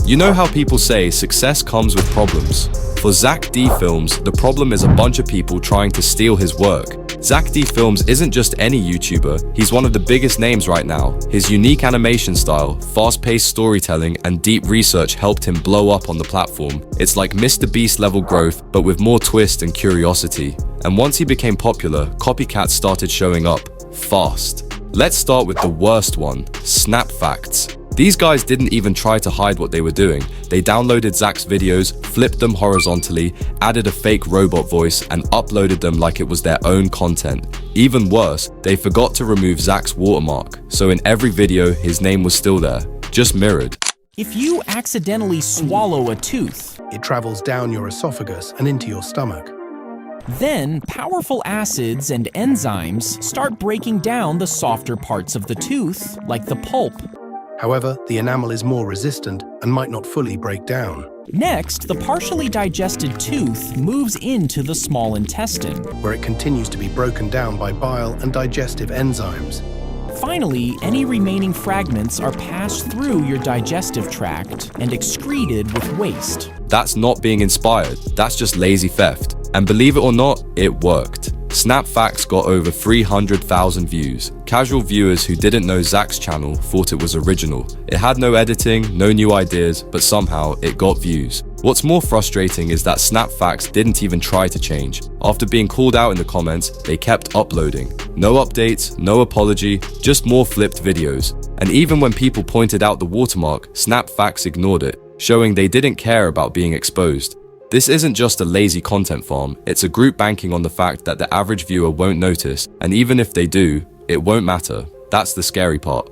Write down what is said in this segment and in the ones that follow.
You know how people say success comes with problems? For Zack D Films, the problem is a bunch of people trying to steal his work. Zack D Films isn't just any YouTuber, he's one of the biggest names right now. His unique animation style, fast-paced storytelling, and deep research helped him blow up on the platform. It's like MrBeast-level growth, but with more twist and curiosity. And once he became popular, CopyCats started showing up, fast. Let's start with the worst one, Snap Facts. These guys didn't even try to hide what they were doing. They downloaded Zack's videos, flipped them horizontally, added a fake robot voice, and uploaded them like it was their own content. Even worse, they forgot to remove Zack's watermark, so in every video, his name was still there, just mirrored. If you accidentally swallow a tooth, it travels down your esophagus and into your stomach. Then powerful acids and enzymes start breaking down the softer parts of the tooth, like the pulp. However, the enamel is more resistant and might not fully break down. Next, the partially digested tooth moves into the small intestine, where it continues to be broken down by bile and digestive enzymes. Finally, any remaining fragments are passed through your digestive tract and excreted with waste. That's not being inspired, that's just lazy theft. And believe it or not, it worked. Snap Facts got over 300,000 views. Casual viewers who didn't know Zack's channel thought it was original. It had no editing, no new ideas, but somehow it got views. What's more frustrating is that Snap Facts didn't even try to change. After being called out in the comments, they kept uploading. No updates, no apology, just more flipped videos. And even when people pointed out the watermark, Snap Facts ignored it, showing they didn't care about being exposed. This isn't just a lazy content farm, it's a group banking on the fact that the average viewer won't notice, and even if they do, it won't matter. That's the scary part.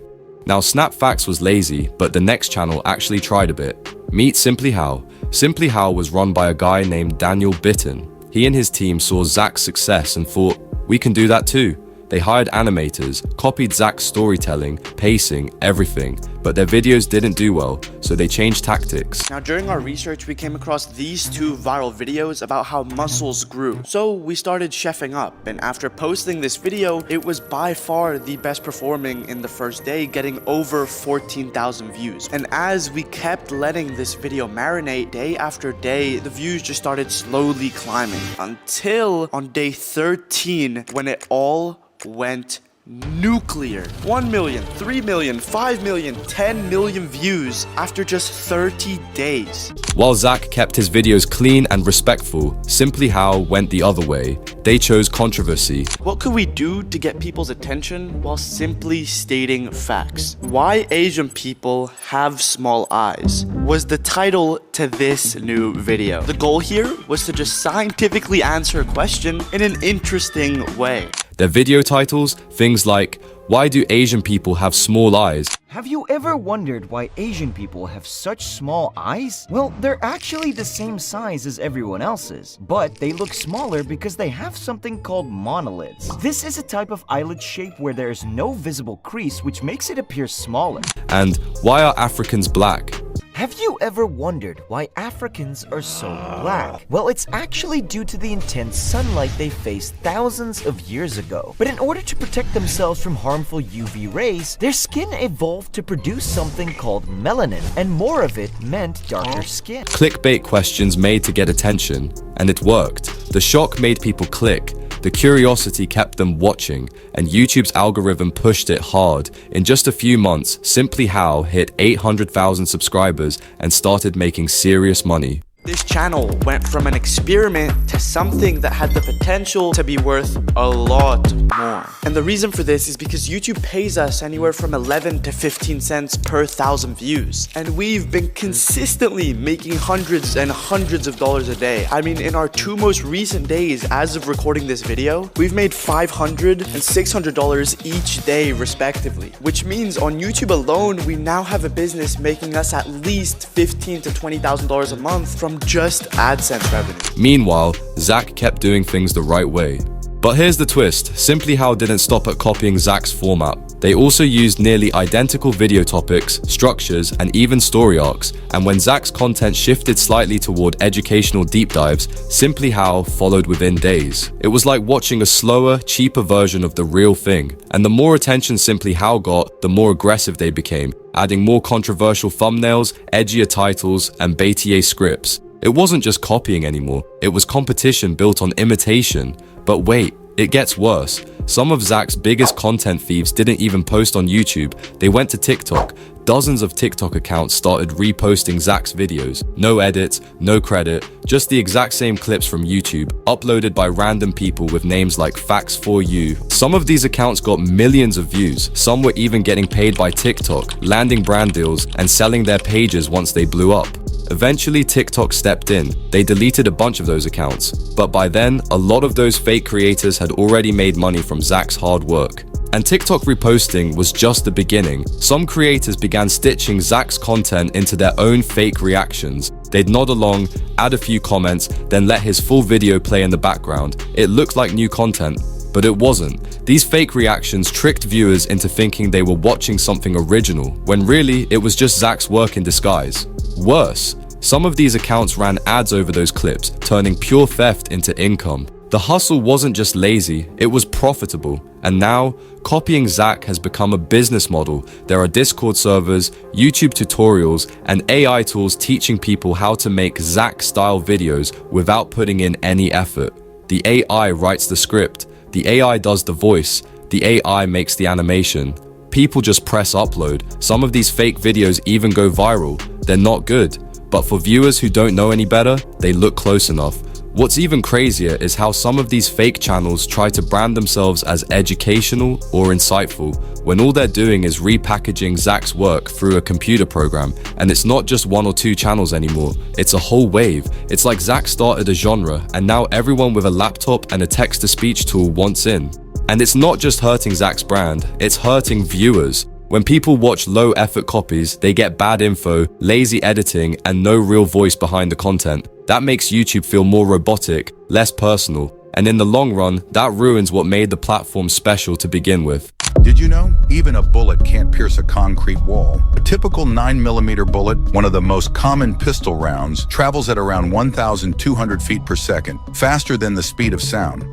Now, Snap Facts was lazy, but the next channel actually tried a bit. Meet Simply How. Simply How was run by a guy named Daniel Bitton. He and his team saw Zack's success and thought, we can do that too. They hired animators, copied Zack's storytelling, pacing, everything, but their videos didn't do well, so they changed tactics. Now, during our research, we came across these two viral videos about how muscles grew. So we started chefing up, and after posting this video, it was by far the best performing in the first day, getting over 14,000 views. And as we kept letting this video marinate day after day, the views just started slowly climbing until on day 13, when it all went nuclear. 1 million, 3 million, 5 million, 10 million views after just 30 days. While Zack kept his videos clean and respectful, Simply How went the other way. They chose controversy. What could we do to get people's attention while simply stating facts? Why Asian people have small eyes was the title to this new video. The goal here was to just scientifically answer a question in an interesting way. Their video titles, things like, why do Asian people have small eyes? Have you ever wondered why Asian people have such small eyes? Well, they're actually the same size as everyone else's, but they look smaller because they have something called monolids. This is a type of eyelid shape where there is no visible crease, which makes it appear smaller. And why are Africans black? Have you ever wondered why Africans are so black? Well, it's actually due to the intense sunlight they faced thousands of years ago. But in order to protect themselves from harmful UV rays, their skin evolved to produce something called melanin, and more of it meant darker skin. Clickbait questions made to get attention, and it worked. The shock made people click. The curiosity kept them watching, and YouTube's algorithm pushed it hard. In just a few months, Simply How hit 800,000 subscribers and started making serious money. This channel went from an experiment to something that had the potential to be worth a lot more. And the reason for this is because YouTube pays us anywhere from 11 to 15 cents per 1,000 views. And we've been consistently making hundreds and hundreds of dollars a day. I mean, in our two most recent days, as of recording this video, we've made $500 and $600 each day respectively. Which means on YouTube alone, we now have a business making us at least $15,000 to $20,000 a month from just AdSense revenue. Meanwhile, Zack kept doing things the right way. But here's the twist, Simply How didn't stop at copying Zack's format. They also used nearly identical video topics, structures, and even story arcs, and when Zack's content shifted slightly toward educational deep dives, Simply How followed within days. It was like watching a slower, cheaper version of the real thing, and the more attention Simply How got, the more aggressive they became, adding more controversial thumbnails, edgier titles, and bêtise scripts. It wasn't just copying anymore, it was competition built on imitation. But wait, it gets worse. Some of Zack's biggest content thieves didn't even post on YouTube, they went to TikTok. Dozens of TikTok accounts started reposting Zack's videos. No edits, no credit, just the exact same clips from YouTube, uploaded by random people with names like Facts4You. Some of these accounts got millions of views, some were even getting paid by TikTok, landing brand deals, and selling their pages once they blew up. Eventually, TikTok stepped in. They deleted a bunch of those accounts. But by then, a lot of those fake creators had already made money from Zack's hard work. And TikTok reposting was just the beginning. Some creators began stitching Zack's content into their own fake reactions. They'd nod along, add a few comments, then let his full video play in the background. It looked like new content, but it wasn't. These fake reactions tricked viewers into thinking they were watching something original, when really it was just Zack's work in disguise. Worse, some of these accounts ran ads over those clips, turning pure theft into income. The hustle wasn't just lazy, it was profitable. And now, copying Zack has become a business model. There are Discord servers, YouTube tutorials, and AI tools teaching people how to make Zack-style videos without putting in any effort. The AI writes the script, the AI does the voice, the AI makes the animation. People just press upload. Some of these fake videos even go viral. They're not good, but for viewers who don't know any better, they look close enough. What's even crazier is how some of these fake channels try to brand themselves as educational or insightful, when all they're doing is repackaging Zack's work through a computer program. And it's not just one or two channels anymore, it's a whole wave. It's like Zack started a genre, and now everyone with a laptop and a text-to-speech tool wants in. And it's not just hurting Zack's brand, it's hurting viewers. When people watch low-effort copies, they get bad info, lazy editing, and no real voice behind the content. That makes YouTube feel more robotic, less personal, and in the long run, that ruins what made the platform special to begin with. Did you know? Even a bullet can't pierce a concrete wall. A typical 9mm bullet, one of the most common pistol rounds, travels at around 1,200 feet per second, faster than the speed of sound.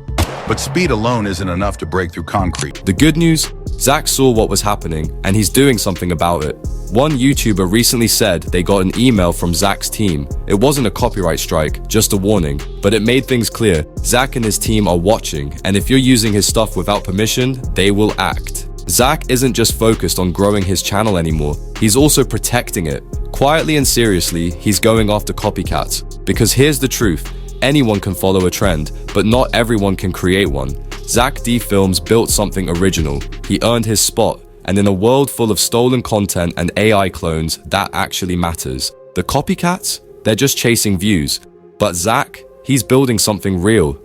But speed alone isn't enough to break through concrete. The good news? Zack saw what was happening, and he's doing something about it. One YouTuber recently said they got an email from Zack's team. It wasn't a copyright strike, just a warning, but it made things clear. Zack and his team are watching, and if you're using his stuff without permission, they will act. Zack isn't just focused on growing his channel anymore, he's also protecting it. Quietly and seriously, he's going after copycats. Because here's the truth. Anyone can follow a trend, but not everyone can create one. Zack D Films built something original. He earned his spot, and in a world full of stolen content and AI clones, that actually matters. The copycats? They're just chasing views. But Zack? He's building something real.